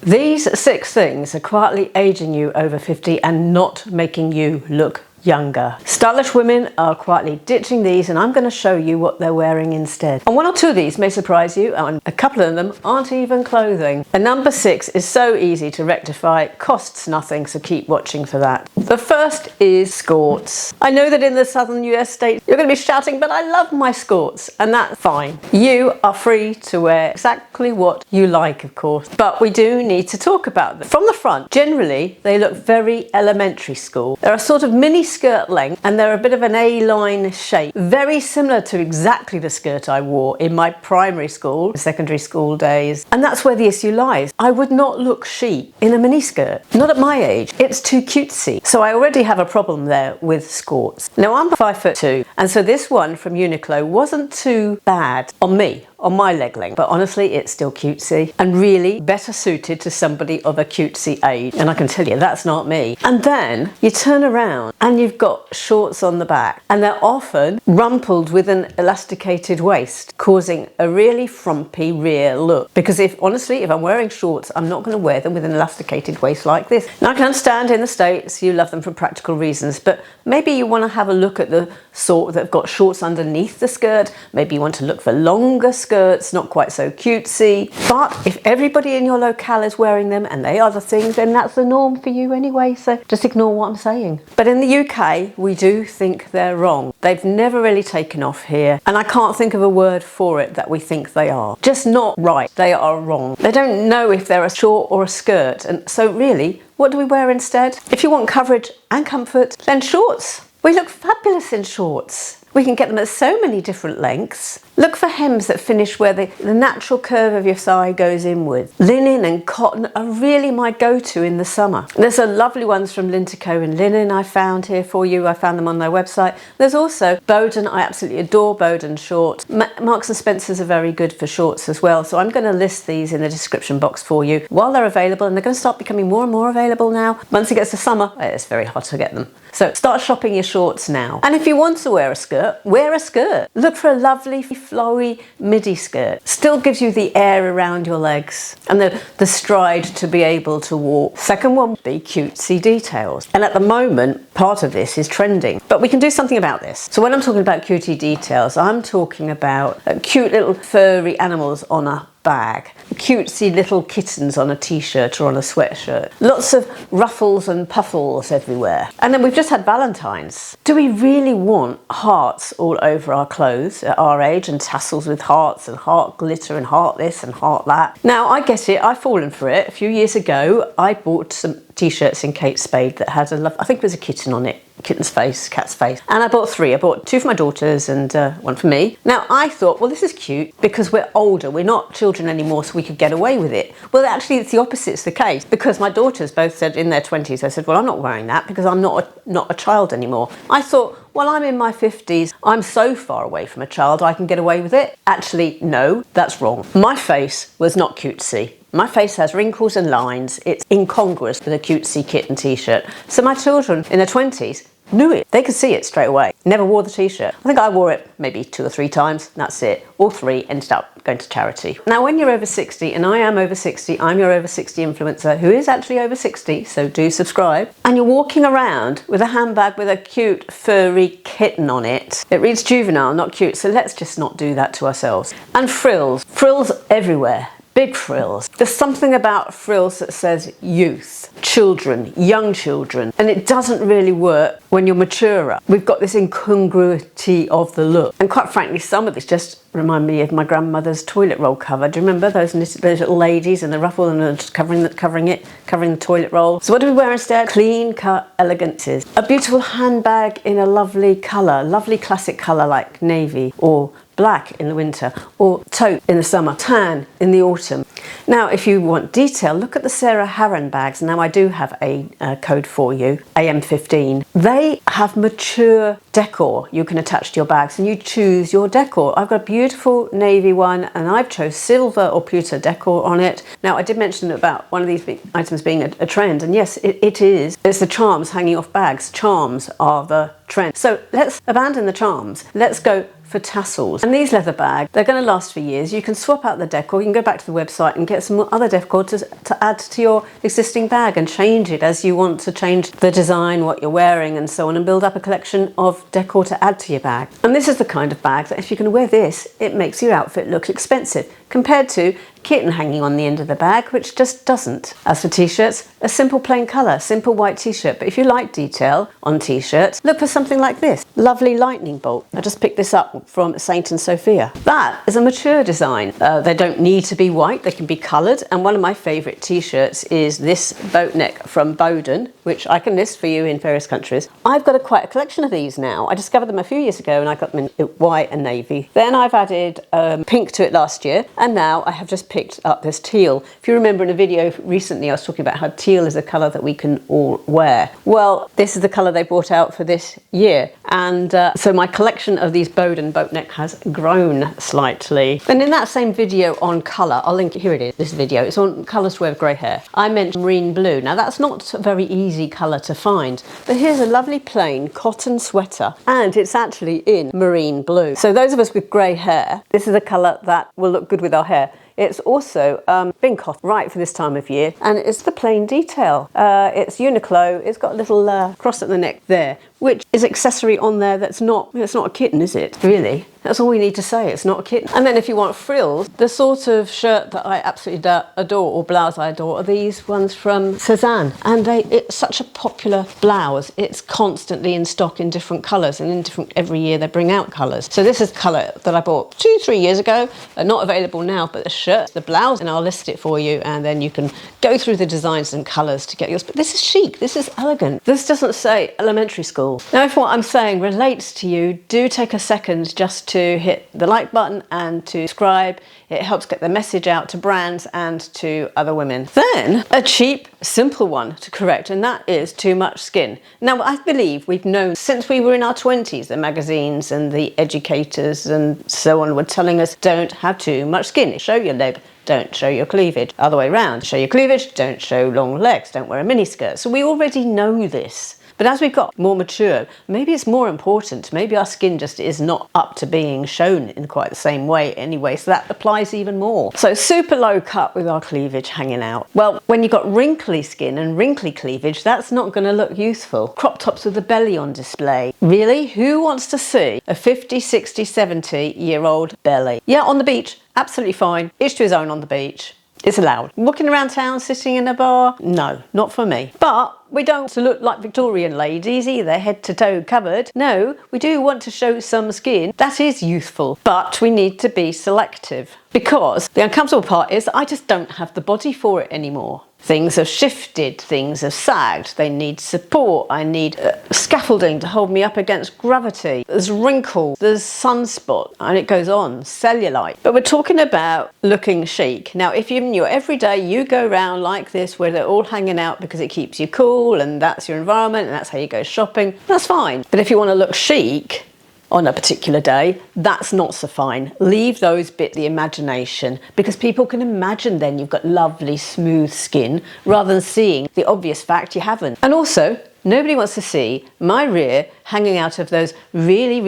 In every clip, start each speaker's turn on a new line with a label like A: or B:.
A: These 6 things are quietly aging you over 50 and not making you look younger. Stylish women are quietly ditching these, and I'm going to show you what they're wearing instead. And 1 or 2 of these may surprise you, and a couple of them aren't even clothing. And number 6 is so easy to rectify, costs nothing, so keep watching for that. The first is skorts. I know that in the southern US states you're going to be shouting, but I love my skorts, and that's fine. You are free to wear exactly what you like, of course, but we do need to talk about them. From the front, generally they look very elementary school. They're a sort of mini skirt length, and they're a bit of an A-line shape, very similar to exactly the skirt I wore in my primary school, secondary school days. And that's where the issue lies. I would not look chic in a mini skirt, not at my age. It's too cutesy. So I already have a problem there with skorts. Now I'm 5'2", and so this one from Uniqlo wasn't too bad on me, on my leg length, but honestly it's still cutesy and really better suited to somebody of a cutesy age, and I can tell you that's not me. And then you turn around and you've got shorts on the back, and they're often rumpled with an elasticated waist, causing a really frumpy rear look. Because honestly, if I'm wearing shorts, I'm not going to wear them with an elasticated waist like this. Now I can understand in the States you love them for practical reasons, but maybe you want to have a look at the sort that have got shorts underneath the skirt. Maybe you want to look for longer skirts, not quite so cutesy. But if everybody in your locale is wearing them and they are the thing, then that's the norm for you anyway, so just ignore what I'm saying. But in the UK, we do think they're wrong. They've never really taken off here, and I can't think of a word for it that we think they are. Just not right. They are wrong. They don't know if they're a short or a skirt, and so really, what do we wear instead? If you want coverage and comfort, then shorts. We look fabulous in shorts. We can get them at so many different lengths. Look for hems that finish where the natural curve of your thigh goes inward. Linen and cotton are really my go-to in the summer. There's some lovely ones from Lintico in linen I found here for you. I found them on their website. There's also Boden. I absolutely adore Boden shorts. Marks and Spencer's are very good for shorts as well. So I'm going to list these in the description box for you while they're available, and they're going to start becoming more and more available now. Once it gets to summer, it's very hard to get them. So start shopping your shorts now. And if you want to wear a skirt, wear a skirt. Look for a lovely flowy midi skirt. Still gives you the air around your legs and the stride to be able to walk. Second one would be cutesy details. And at the moment, part of this is trending, but we can do something about this. So when I'm talking about cutie details, I'm talking about cute little furry animals on a bag, cutesy little kittens on a t-shirt or on a sweatshirt, lots of ruffles and puffles everywhere. And then we've just had Valentine's. Do we really want hearts all over our clothes at our age, and tassels with hearts and heart glitter and heart this and heart that? Now I get it, I've fallen for it. A few years ago I bought some t-shirts in Kate Spade that had I think it was a kitten on it, kitten's face, cat's face, and I bought 3. I bought 2 for my daughters and 1 for me. Now I thought, well, this is cute because we're older, we're not children anymore, so we could get away with it. Well, actually it's the opposite's the case, because my daughters both said in their 20s, they said, well, I'm not wearing that because I'm not a child anymore. I thought, well, I'm in my 50s, I'm so far away from a child I can get away with it. Actually, no, that's wrong. My face was not cutesy. My face has wrinkles and lines. It's incongruous with a cutesy kitten t-shirt. So my children in their 20s knew it. They could see it straight away. Never wore the t-shirt. I think I wore it maybe 2 or 3 times. That's it. All 3 ended up going to charity. Now, when you're over 60, and I am over 60, I'm your over 60 influencer who is actually over 60, so do subscribe, and you're walking around with a handbag with a cute furry kitten on it, it reads juvenile, not cute, so let's just not do that to ourselves. And frills. Frills everywhere. Big frills. There's something about frills that says youth, children, young children, and it doesn't really work when you're maturer. We've got this incongruity of the look, and quite frankly, some of this just remind me of my grandmother's toilet roll cover. Do you remember those little ladies and the ruffle and just covering the toilet roll? So what do we wear instead? Clean cut elegances. A beautiful handbag in a lovely colour, lovely classic colour like navy or black in the winter, or taupe in the summer, tan in the autumn. Now, if you want detail, look at the Sarah Harron bags. Now, I do have a code for you, AM15. They have mature decor you can attach to your bags, and you choose your decor. I've got a beautiful navy one and I've chose silver or pewter decor on it. Now I did mention about one of these items being a trend, and yes, it is. It's the charms hanging off bags. Charms are the trend. So let's abandon the charms. Let's go for tassels. And these leather bags, they're going to last for years. You can swap out the decor. You can go back to the website and get some other decor to add to your existing bag and change it as you want to change the design, what you're wearing and so on, and build up a collection of decor to add to your bag. And this is the kind of bag that if you can wear this, it makes your outfit look expensive compared to kitten hanging on the end of the bag, which just doesn't. As for t-shirts, a simple plain colour, simple white t-shirt. But if you like detail on t-shirts, look for something like this. Lovely lightning bolt. I just picked this up from Saint and Sofia. That is a mature design. They don't need to be white, they can be coloured. And one of my favourite t-shirts is this boat neck from Boden, which I can list for you in various countries. I've got quite a collection of these now. I discovered them a few years ago and I got them in white and navy. Then I've added pink to it last year, and now I have just picked up this teal. If you remember in a video recently I was talking about how teal is a colour that we can all wear. Well, this is the colour they brought out for this year, and so my collection of these Boden boat neck has grown slightly. And in that same video on colour, I'll link it, here it is, this video, it's on colours to wear with grey hair. I mentioned marine blue. Now that's not a very easy colour to find, but here's a lovely plain cotton sweater and it's actually in marine blue. So those of us with grey hair, this is a colour that will look good with our hair. It's also been cotton, right for this time of year, and it's the plain detail. It's Uniqlo. It's got a little cross at the neck there, which is accessory on there that's not, it's not a kitten, is it? Really? That's all we need to say, it's not a kitten. And then if you want frills, the sort of shirt that I absolutely adore, or blouse I adore, are these ones from Cezanne. And it's such a popular blouse. It's constantly in stock in different colours, and in different, every year they bring out colours. So this is colour that I bought 2-3 years ago, not available now, but the shirt, the blouse, and I'll list it for you, and then you can go through the designs and colours to get yours. But this is chic, this is elegant. This doesn't say elementary school. Now if what I'm saying relates to you, do take a second just to hit the like button and to subscribe. It helps get the message out to brands and to other women. Then a cheap, simple one to correct, and that is too much skin. Now I believe we've known since we were in our 20s, the magazines and the educators and so on were telling us don't have too much skin. Show your leg, don't show your cleavage. Other way around, show your cleavage, don't show long legs, don't wear a miniskirt. So we already know this. But as we've got more mature, maybe it's more important. Maybe our skin just is not up to being shown in quite the same way anyway, so that applies even more. So super low cut with our cleavage hanging out. Well, when you've got wrinkly skin and wrinkly cleavage, that's not going to look youthful. Crop tops with the belly on display. Really? Who wants to see a 50, 60, 70-year-old belly? Yeah, on the beach, absolutely fine. Each to his own on the beach. It's allowed. Walking around town, sitting in a bar? No, not for me. But we don't want to look like Victorian ladies either, head to toe covered. No, we do want to show some skin. That is youthful, but we need to be selective, because the uncomfortable part is I just don't have the body for it anymore. Things have shifted, things have sagged, they need support, I need scaffolding to hold me up against gravity. There's wrinkles, there's sunspot, and it goes on, cellulite. But we're talking about looking chic. Now, if in your everyday you go around like this, where they're all hanging out because it keeps you cool and that's your environment and that's how you go shopping, that's fine. But if you want to look chic on a particular day, that's not so fine. Leave those bit the imagination, because people can imagine then you've got lovely smooth skin rather than seeing the obvious fact you haven't. And also, nobody wants to see my rear hanging out of those really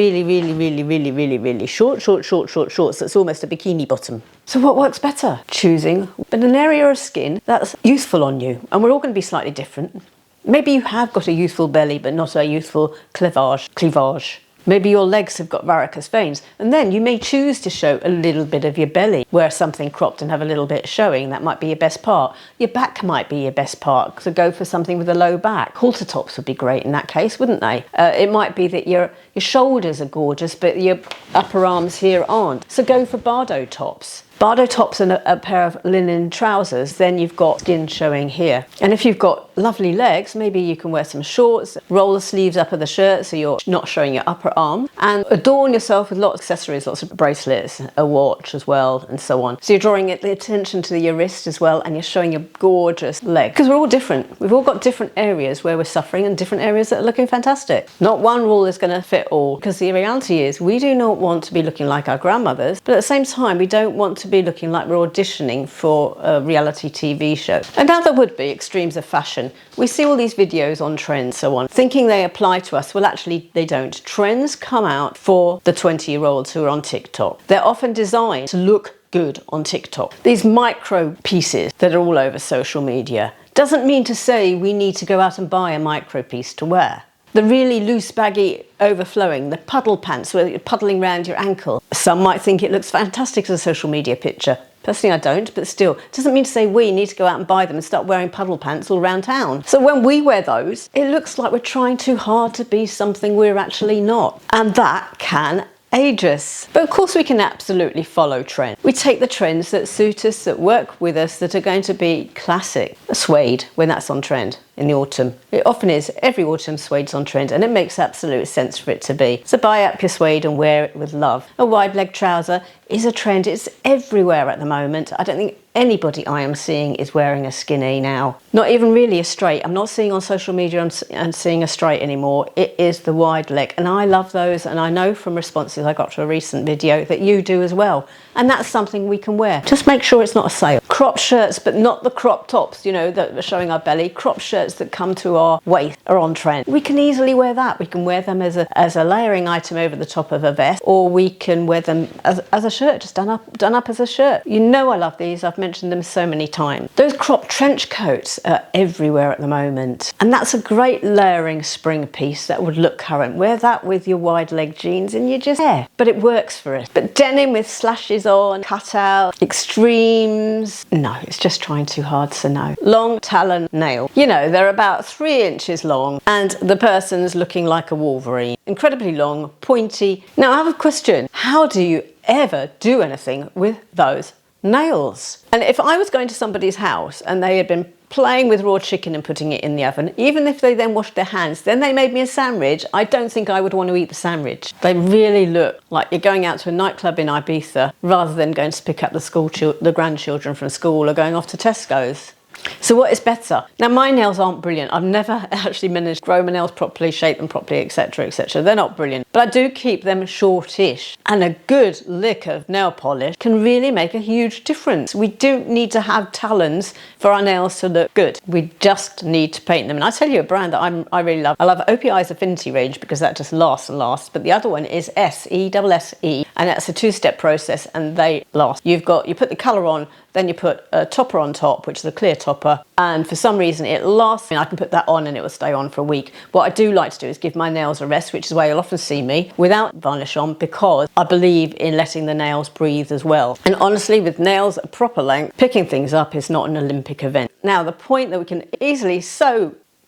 A: short shorts that's almost a bikini bottom. So what works better? Choosing but an area of skin that's youthful on you, and we're all going to be slightly different. Maybe you have got a youthful belly but not a youthful cleavage. Maybe your legs have got varicose veins, and then you may choose to show a little bit of your belly, wear something cropped and have a little bit showing. That might be your best part. Your back might be your best part, so go for something with a low back. Halter tops would be great in that case, wouldn't they? It might be that your shoulders are gorgeous, but your upper arms here aren't, so go for bardo tops. Bardo tops and a pair of linen trousers, then you've got skin showing here. And if you've got lovely legs, maybe you can wear some shorts, roll the sleeves up of the shirt so you're not showing your upper arm, and adorn yourself with lots of accessories, lots of bracelets, a watch as well, and so on. So you're drawing the attention to your wrist as well, and you're showing your gorgeous leg. Because we're all different. We've all got different areas where we're suffering and different areas that are looking fantastic. Not one rule is going to fit all, because the reality is we do not want to be looking like our grandmothers, but at the same time we don't want to be looking like we're auditioning for a reality TV show. And now there would be extremes of fashion. We see all these videos on trends, so on, thinking they apply to us. Well, actually they don't. Trends come out for the 20-year-olds who are on TikTok. They're often designed to look good on TikTok. These micro pieces that are all over social media doesn't mean to say we need to go out and buy a micro piece to wear. The really loose, baggy, overflowing, the puddle pants where you're puddling around your ankle. Some might think it looks fantastic as a social media picture. Personally, I don't, but still, it doesn't mean to say we need to go out and buy them and start wearing puddle pants all around town. So when we wear those, it looks like we're trying too hard to be something we're actually not. And that can age us. But of course we can absolutely follow trends. We take the trends that suit us, that work with us, that are going to be classic. A suede, when that's on trend in the autumn. It often is. Every autumn suede's on trend, and it makes absolute sense for it to be. So buy up your suede and wear it with love. A wide leg trouser is a trend. It's everywhere at the moment. I don't think anybody I am seeing is wearing a skinny now. Not even really a straight. I'm not seeing on social media and seeing a straight anymore. It is the wide leg, and I love those, and I know from responses I got to a recent video that you do as well. And that's something we can wear. Just make sure it's not a sale. Crop shirts, but not the crop tops, you know, that are showing our belly. Crop shirts that come to our waist are on trend. We can easily wear that. We can wear them as a layering item over the top of a vest, or we can wear them as a shirt, just done up as a shirt. You know I love these. I've mentioned them so many times. Those crop trench coats are everywhere at the moment, and that's a great layering spring piece that would look current. Wear that with your wide leg jeans and you just hair, but it works for us. But denim with slashes on, cut out, extremes, no, it's just trying too hard, so no. Long talon nail, you know, they're about 3 inches long and the person's looking like a Wolverine. Incredibly long, pointy. Now I have a question. How do you ever do anything with those nails? And if I was going to somebody's house and they had been playing with raw chicken and putting it in the oven, even if they then washed their hands, then they made me a sandwich, I don't think I would want to eat the sandwich. They really look like you're going out to a nightclub in Ibiza rather than going to pick up the grandchildren from school or going off to Tesco's. So what is better? Now my nails aren't brilliant. I've never actually managed to grow my nails properly, shape them properly, etc, etc. They're not brilliant, but I do keep them shortish, and a good lick of nail polish can really make a huge difference. We don't need to have talons for our nails to look good. We just need to paint them. And I tell you a brand that I really love. I love OPI's Affinity range because that just lasts and lasts, but the other one is SE, and that's a 2-step process and they last. You put the colour on, then you put a topper on top, which is a clear topper, and for some reason it lasts. I can put that on and it will stay on for a week. What I do like to do is give my nails a rest, which is why you'll often see me without varnish on, because I believe in letting the nails breathe as well. And honestly, with nails at proper length, picking things up is not an Olympic event. Now, the point that we can easily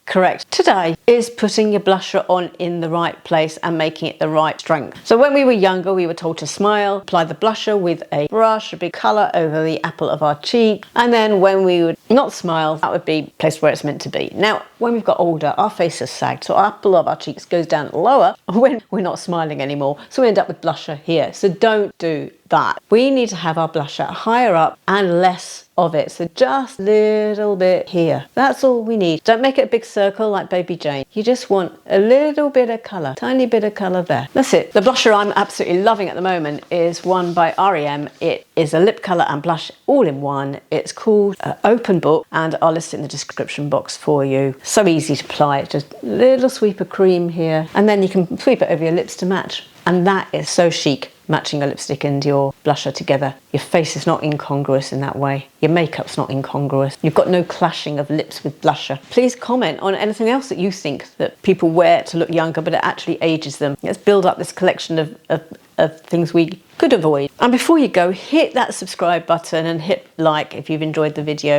A: correct today is putting your blusher on in the right place and making it the right strength. So when we were younger, we were told to smile, apply the blusher with a brush, a big colour over the apple of our cheek, and then when we would not smile, that would be placed where it's meant to be. Now, when we've got older, our face has sagged, so our apple of our cheeks goes down lower when we're not smiling anymore, so we end up with blusher here. So don't do that. We need to have our blusher higher up and less of it, so just a little bit here. That's all we need. Don't make it a big circle like Baby Jane. You just want a little bit of colour, tiny bit of colour there. That's it. The blusher I'm absolutely loving at the moment is one by REM. It is a lip colour and blush all in one. It's called Open Book, and I'll list it in the description box for you. So easy to apply. Just a little sweep of cream here, and then you can sweep it over your lips to match. And that is so chic, matching your lipstick and your blusher together. Your face is not incongruous in that way. Your makeup's not incongruous. You've got no clashing of lips with blusher. Please comment on anything else that you think that people wear to look younger, but it actually ages them. Let's build up this collection of things we could avoid. And before you go, hit that subscribe button and hit like if you've enjoyed the video.